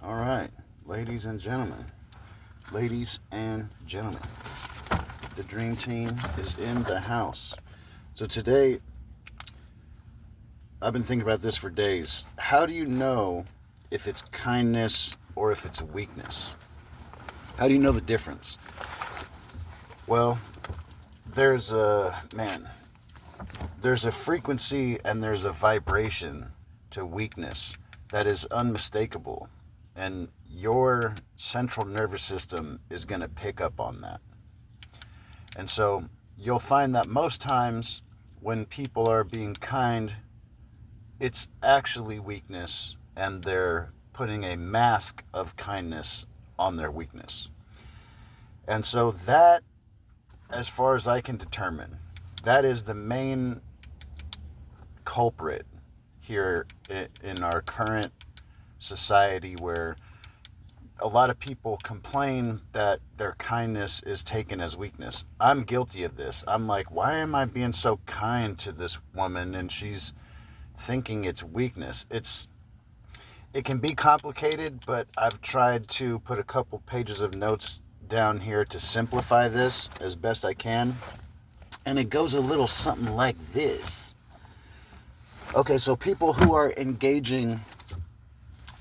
All right, ladies and gentlemen, the dream team is in the house. So today, I've been thinking about this for days. How do you know if it's kindness or if it's weakness? How do you know the difference? Well, there's a man. There's a frequency and there's a vibration to weakness that is unmistakable. And your central nervous system is going to pick up on that. And so you'll find that most times when people are being kind, it's actually weakness and they're putting a mask of kindness on their weakness. And so that, as far as I can determine, that is the main culprit here in our current society, where a lot of people complain that their kindness is taken as weakness. I'm guilty of this. I'm like, why am I being so kind to this woman and she's thinking it's weakness? It can be complicated, but I've tried to put a couple pages of notes down here to simplify this as best I can. And it goes a little something like this. Okay, so people who are engaging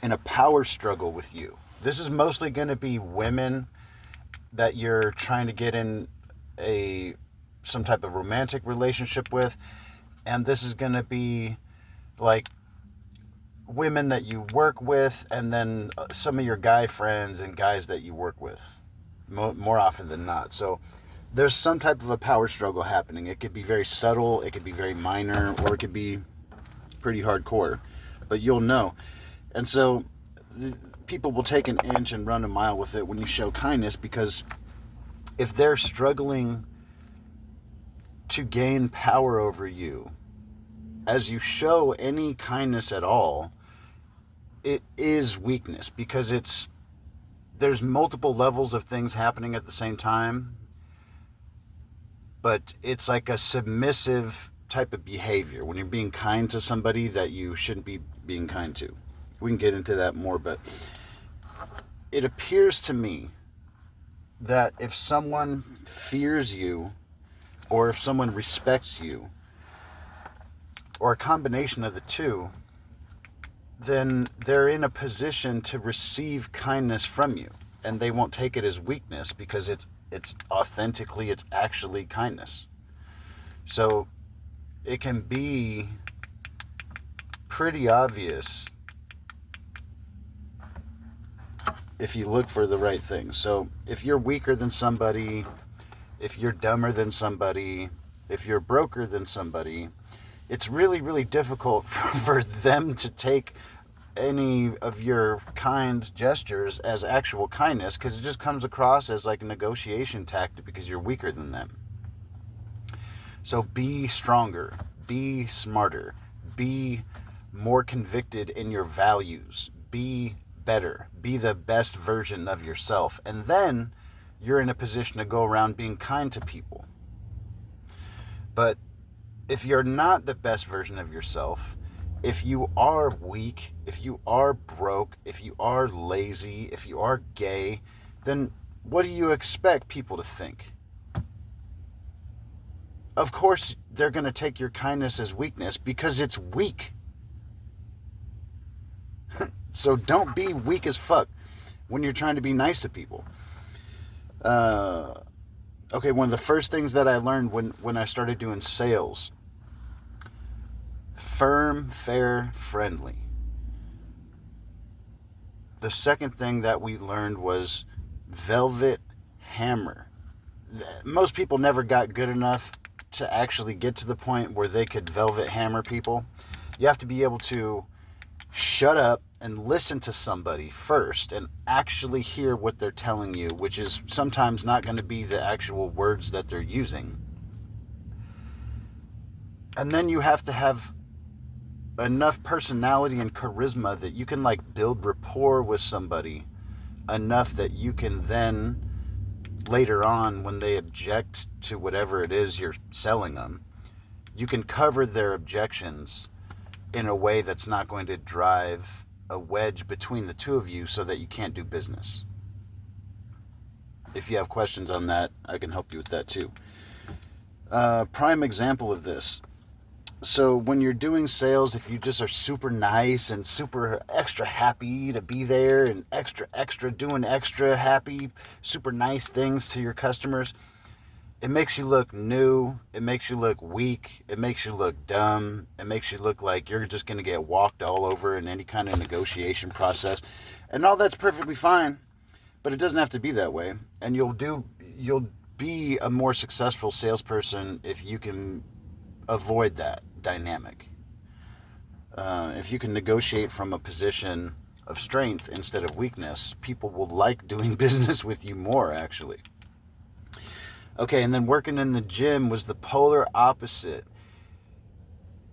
in a power struggle with you. This is mostly going to be women that you're trying to get in some type of romantic relationship with. And this is going to be like women that you work with, and then some of your guy friends and guys that you work with, more often than not. So there's some type of a power struggle happening. It could be very subtle, it could be very minor, or it could be pretty hardcore, but you'll know. And so people will take an inch and run a mile with it when you show kindness, because if they're struggling to gain power over you, as you show any kindness at all, it is weakness, because there's multiple levels of things happening at the same time, but it's like a submissive type of behavior when you're being kind to somebody that you shouldn't be being kind to. We can get into that more, but it appears to me that if someone fears you, or if someone respects you, or a combination of the two, then they're in a position to receive kindness from you, and they won't take it as weakness, because it's actually kindness. So it can be pretty obvious if you look for the right things. So if you're weaker than somebody, if you're dumber than somebody, if you're broker than somebody, it's really, really difficult for them to take any of your kind gestures as actual kindness, because it just comes across as like a negotiation tactic because you're weaker than them. So be stronger, be smarter, be more convicted in your values, be better, be the best version of yourself, and then you're in a position to go around being kind to people. But if you're not the best version of yourself, if you are weak, if you are broke, if you are lazy, if you are gay, then what do you expect people to think? Of course, they're going to take your kindness as weakness, because it's weak. So don't be weak as fuck when you're trying to be nice to people. Okay, one of the first things that I learned when I started doing sales: firm, fair, friendly. The second thing that we learned was velvet hammer. Most people never got good enough to actually get to the point where they could velvet hammer people. You have to be able to shut up and listen to somebody first and actually hear what they're telling you, which is sometimes not going to be the actual words that they're using. And then you have to have enough personality and charisma that you can like build rapport with somebody enough that you can then later on, when they object to whatever it is you're selling them, you can cover their objections in a way that's not going to drive a wedge between the two of you so that you can't do business. If you have questions on that, I can help you with that too. Prime example of this. So when you're doing sales, if you just are super nice and super extra happy to be there and extra doing extra happy, super nice things to your customers, it makes you look new. It makes you look weak. It makes you look dumb. It makes you look like you're just going to get walked all over in any kind of negotiation process. And all that's perfectly fine, but it doesn't have to be that way. And you'll be a more successful salesperson if you can avoid that dynamic. If you can negotiate from a position of strength instead of weakness, people will like doing business with you more, actually. Okay, and then working in the gym was the polar opposite.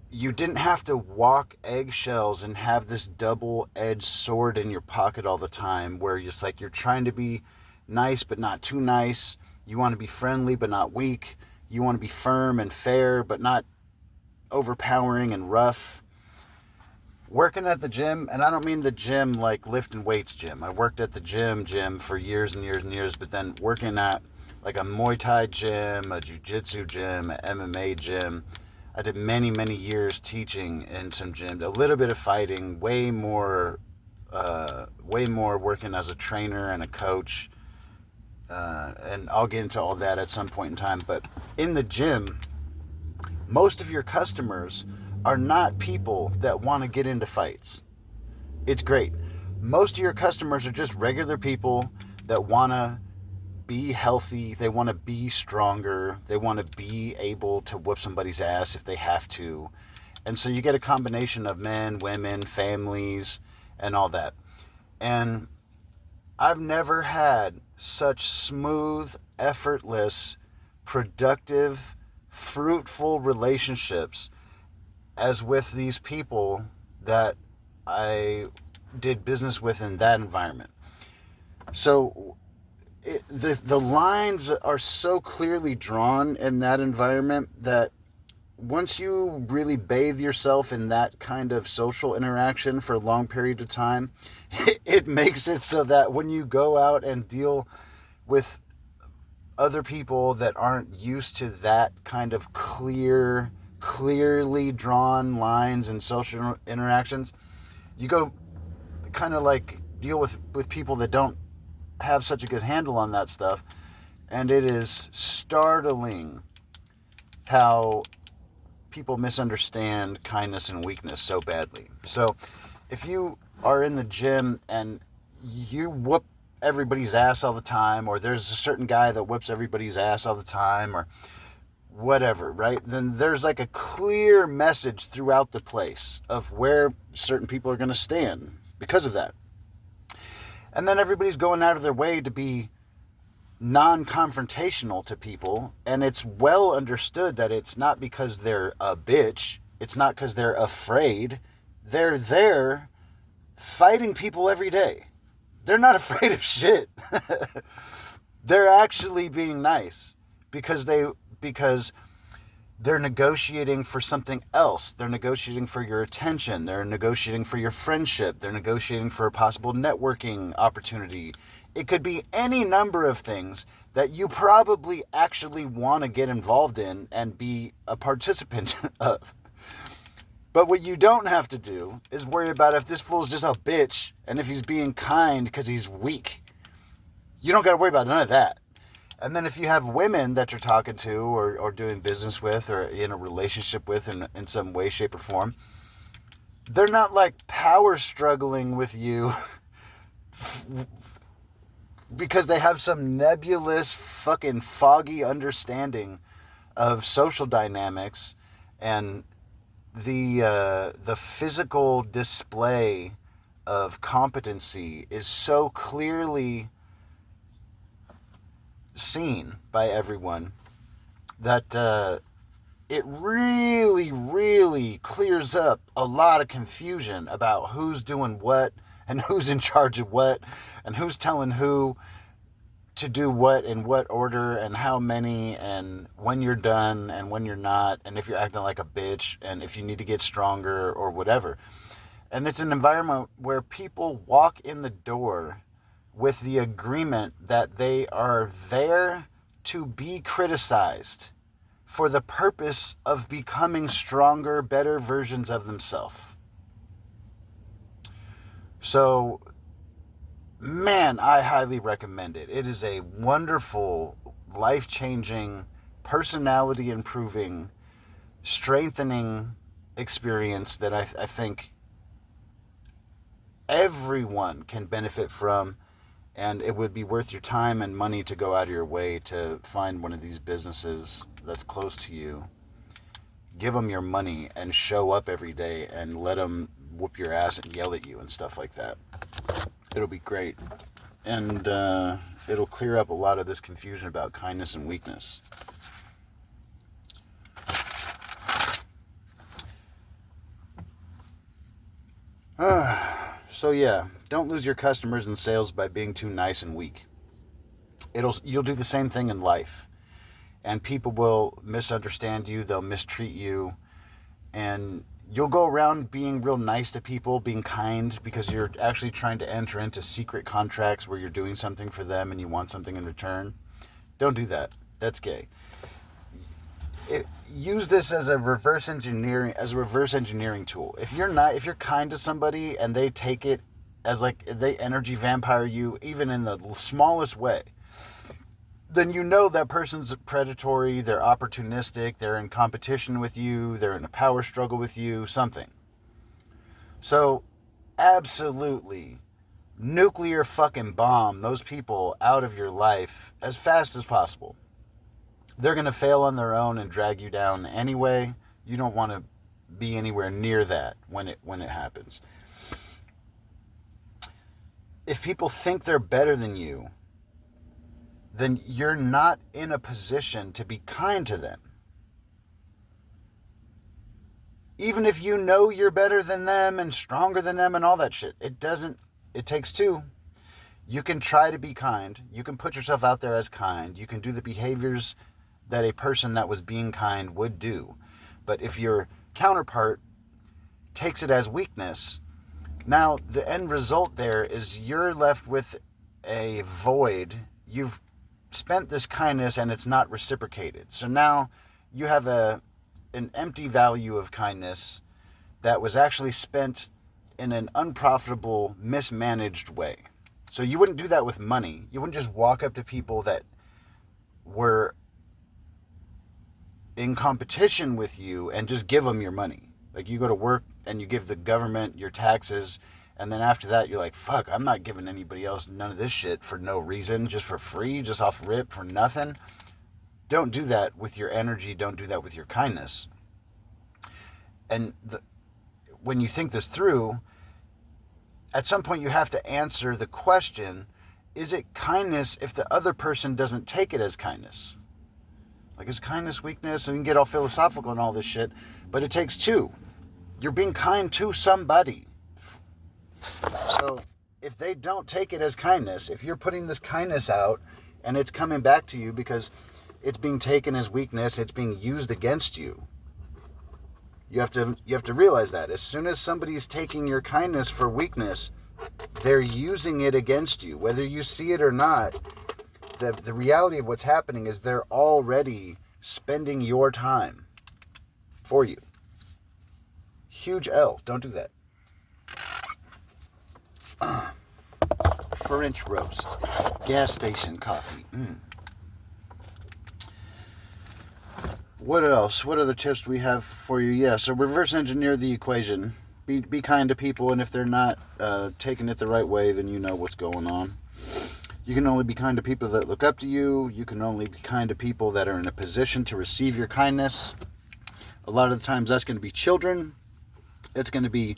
You didn't have to walk eggshells and have this double-edged sword in your pocket all the time where it's like you're trying to be nice but not too nice. You want to be friendly but not weak. You want to be firm and fair but not overpowering and rough. Working at the gym, and I don't mean the gym like lifting weights gym. I worked at the gym for years and years and years, but then working at like a Muay Thai gym, a Jiu-Jitsu gym, an MMA gym. I did many, many years teaching in some gyms, a little bit of fighting, way more working as a trainer and a coach. And I'll get into all that at some point in time. But in the gym, most of your customers are not people that want to get into fights. It's great. Most of your customers are just regular people that want to be healthy. They want to be stronger. They want to be able to whoop somebody's ass if they have to. And so you get a combination of men, women, families, and all that. And I've never had such smooth, effortless, productive, fruitful relationships as with these people that I did business with in that environment. So the lines are so clearly drawn in that environment that once you really bathe yourself in that kind of social interaction for a long period of time, it makes it so that when you go out and deal with other people that aren't used to that kind of clearly drawn lines and social interactions, you go kind of like deal with people that don't have such a good handle on that stuff, and it is startling how people misunderstand kindness and weakness so badly. So if you are in the gym and you whoop everybody's ass all the time, or there's a certain guy that whips everybody's ass all the time, or whatever, right? Then there's like a clear message throughout the place of where certain people are going to stand because of that. And then everybody's going out of their way to be non-confrontational to people, and it's well understood that it's not because they're a bitch, it's not because they're afraid. They're there fighting people every day. They're not afraid of shit. They're actually being nice because they're negotiating for something else. They're negotiating for your attention. They're negotiating for your friendship. They're negotiating for a possible networking opportunity. It could be any number of things that you probably actually want to get involved in and be a participant of. But what you don't have to do is worry about if this fool's just a bitch and if he's being kind because he's weak. You don't got to worry about none of that. And then if you have women that you're talking to or doing business with or in a relationship with in some way, shape, or form, they're not like power struggling with you because they have some nebulous, fucking foggy understanding of social dynamics and the physical display of competency is so clearly seen by everyone that it really, really clears up a lot of confusion about who's doing what and who's in charge of what and who's telling who to do what in what order and how many and when you're done and when you're not and if you're acting like a bitch and if you need to get stronger or whatever. And it's an environment where people walk in the door with the agreement that they are there to be criticized for the purpose of becoming stronger, better versions of themselves. So, man, I highly recommend it. It is a wonderful, life-changing, personality-improving, strengthening experience that I think everyone can benefit from, and it would be worth your time and money to go out of your way to find one of these businesses that's close to you. Give them your money and show up every day and let them whoop your ass and yell at you and stuff like that. It'll be great. And it'll clear up a lot of this confusion about kindness and weakness. So yeah, don't lose your customers and sales by being too nice and weak. You'll do the same thing in life. And people will misunderstand you, they'll mistreat you, and you'll go around being real nice to people, being kind, because you're actually trying to enter into secret contracts where you're doing something for them and you want something in return. Don't do that. That's gay. Use this as a reverse engineering tool. If you're kind to somebody and they take it as like they energy vampire you, even in the smallest way, then you know that person's predatory, they're opportunistic, they're in competition with you, they're in a power struggle with you, something. So, absolutely, nuclear fucking bomb those people out of your life as fast as possible. They're going to fail on their own and drag you down anyway. You don't want to be anywhere near that when it happens. If people think they're better than you, then you're not in a position to be kind to them. Even if you know you're better than them and stronger than them and all that shit, it takes two. You can try to be kind. You can put yourself out there as kind. You can do the behaviors that a person that was being kind would do. But if your counterpart takes it as weakness, now the end result there is you're left with a void. You've spent this kindness and it's not reciprocated. So now you have an empty value of kindness that was actually spent in an unprofitable, mismanaged way. So you wouldn't do that with money. You wouldn't just walk up to people that were in competition with you and just give them your money. Like you go to work and you give the government your taxes, and then after that you're like, fuck, I'm not giving anybody else none of this shit for no reason, just for free, just off rip for nothing. Don't do that with your energy. Don't do that with your kindness. And when you think this through, at some point you have to answer the question, is it kindness if the other person doesn't take it as kindness? Like, is kindness weakness? And we can get all philosophical and all this shit, but it takes two. You're being kind to somebody. So if they don't take it as kindness, if you're putting this kindness out and it's coming back to you because it's being taken as weakness, it's being used against you, you have to realize that. As soon as somebody's taking your kindness for weakness, they're using it against you. Whether you see it or not, the reality of what's happening is they're already spending your time for you. Huge L. Don't do that. French roast. Gas station coffee. What else? What other tips do we have for you? Yeah, so reverse engineer the equation. Be kind to people, and if they're not taking it the right way, then you know what's going on. You can only be kind to people that look up to you. You can only be kind to people that are in a position to receive your kindness. A lot of the times that's going to be children. It's going to be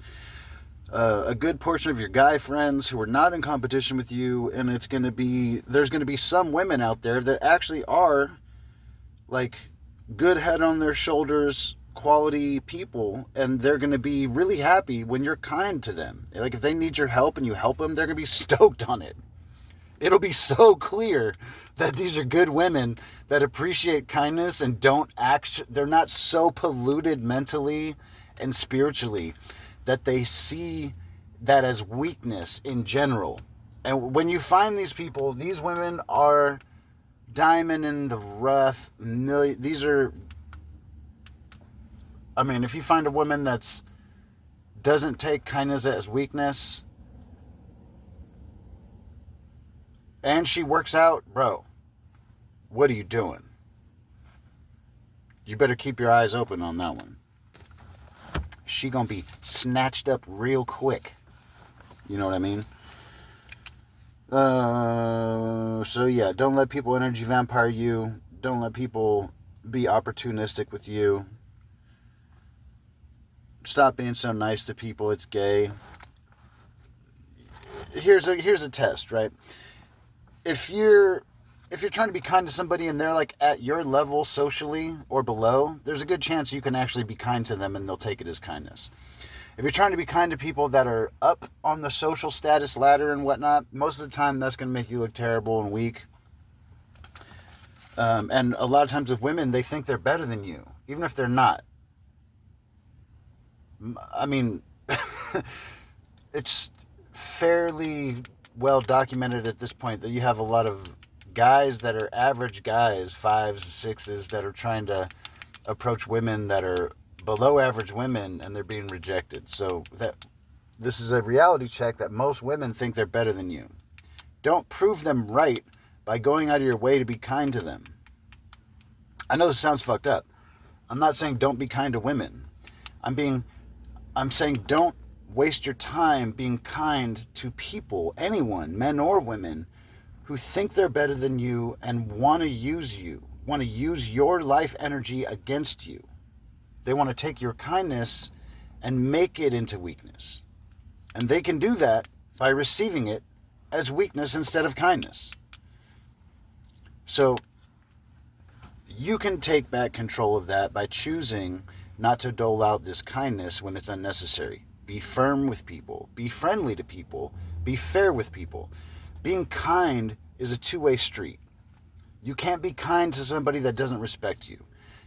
a good portion of your guy friends who are not in competition with you. And there's going to be some women out there that actually are like good head on their shoulders, quality people. And they're going to be really happy when you're kind to them. Like if they need your help and you help them, they're going to be stoked on it. It'll be so clear that these are good women that appreciate kindness and they're not so polluted mentally and spiritually that they see that as weakness in general. And when you find these people, these women are diamond in the rough. These are, I mean, if you find a woman that's doesn't take kindness as weakness and she works out, bro, what are you doing? You better keep your eyes open on that one. She gonna be snatched up real quick. You know what I mean? So yeah, don't let people energy vampire you. Don't let people be opportunistic with you. Stop being so nice to people. It's gay. Here's a test, right? If you're trying to be kind to somebody and they're like at your level socially or below, there's a good chance you can actually be kind to them and they'll take it as kindness. If you're trying to be kind to people that are up on the social status ladder and whatnot, most of the time that's going to make you look terrible and weak. And a lot of times with women, they think they're better than you, even if they're not. I mean, it's fairly well documented at this point that you have a lot of guys that are average guys, 5s, 6s, that are trying to approach women that are below average women and they're being rejected. So that this is a reality check that most women think they're better than you. Don't prove them right by going out of your way to be kind to them. I know this sounds fucked up. I'm not saying don't be kind to women. I'm saying don't waste your time being kind to people, anyone, men or women, who think they're better than you and want to use your life energy against you. They want to take your kindness and make it into weakness. And they can do that by receiving it as weakness instead of kindness. So you can take back control of that by choosing not to dole out this kindness when it's unnecessary. Be firm with people. Be friendly to people. Be fair with people. Being kind is a two-way street. You can't be kind to somebody that doesn't respect you.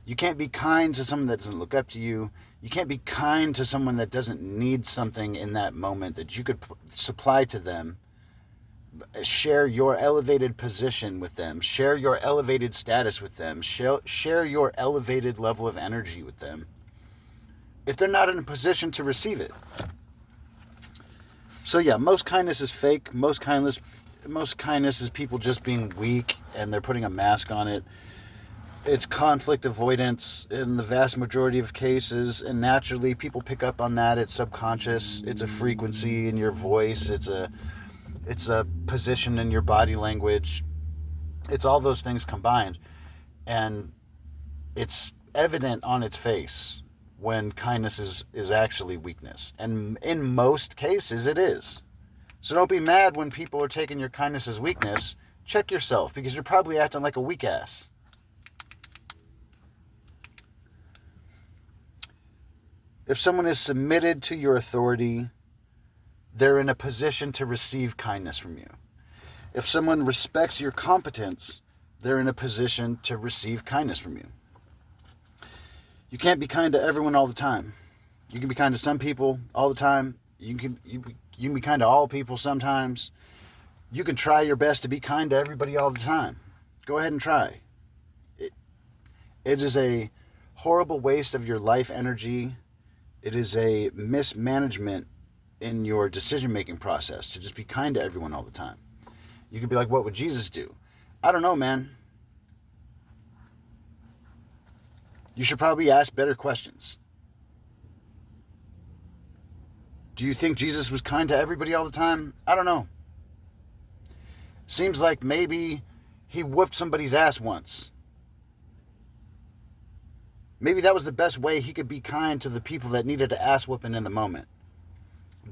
You can't be kind to someone that doesn't look up to you. You can't be kind to someone that doesn't need something in that moment that you could supply to them. Share your elevated position with them. Share your elevated status with them. Share your elevated level of energy with them, if they're not in a position to receive it. So yeah, most kindness is fake. Most kindness is people just being weak and they're putting a mask on it. It's conflict avoidance in the vast majority of cases, and naturally people pick up on that. It's subconscious. It's a frequency in your voice. It's a position in your body language. It's all those things combined, and it's evident on its face when kindness is actually weakness, and in most cases it is. So don't be mad when people are taking your kindness as weakness. Check yourself, because you're probably acting like a weak ass. If someone is submitted to your authority, they're in a position to receive kindness from you. If someone respects your competence, they're in a position to receive kindness from you. You can't be kind to everyone all the time. You can be kind to some people all the time. You can be kind to all people sometimes. You can try your best to be kind to everybody all the time. Go ahead and try. It is a horrible waste of your life energy. It is a mismanagement in your decision-making process to just be kind to everyone all the time. You could be like, what would Jesus do? I don't know, man. You should probably ask better questions. Do you think Jesus was kind to everybody all the time? I don't know. Seems like maybe he whooped somebody's ass once. Maybe that was the best way he could be kind to the people that needed an ass whooping in the moment.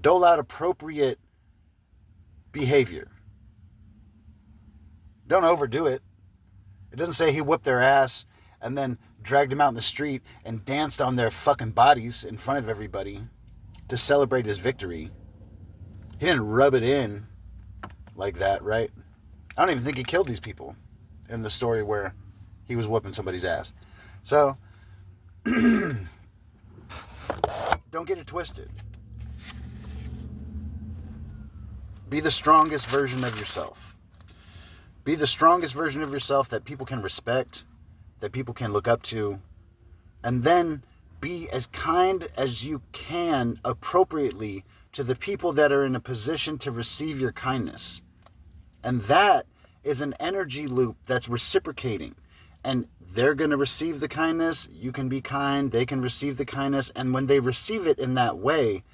Dole out appropriate behavior. Don't overdo it. It doesn't say he whipped their ass and then dragged them out in the street and danced on their fucking bodies in front of everybody to celebrate his victory. He didn't rub it in like that, right? I don't even think he killed these people in the story where he was whooping somebody's ass. So, don't get it twisted. Be the strongest version of yourself. Be the strongest version of yourself that people can respect, that people can look up to, and then be as kind as you can appropriately to the people that are in a position to receive your kindness. And that is an energy loop that's reciprocating. And they're going to receive the kindness, you can be kind, they can receive the kindness, and when they receive it in that way,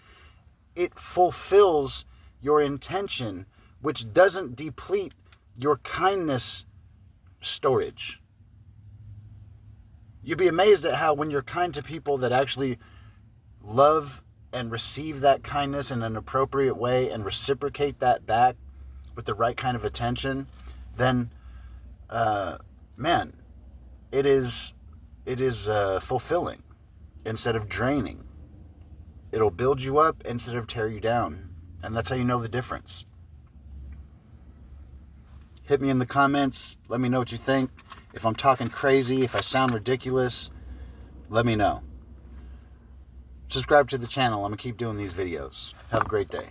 it fulfills your intention, which doesn't deplete your kindness storage. You'd be amazed at how when you're kind to people that actually love and receive that kindness in an appropriate way and reciprocate that back with the right kind of attention, then, man, it is fulfilling instead of draining. It'll build you up instead of tear you down. And that's how you know the difference. Hit me in the comments. Let me know what you think. If I'm talking crazy, if I sound ridiculous, let me know. Subscribe to the channel. I'm going to keep doing these videos. Have a great day.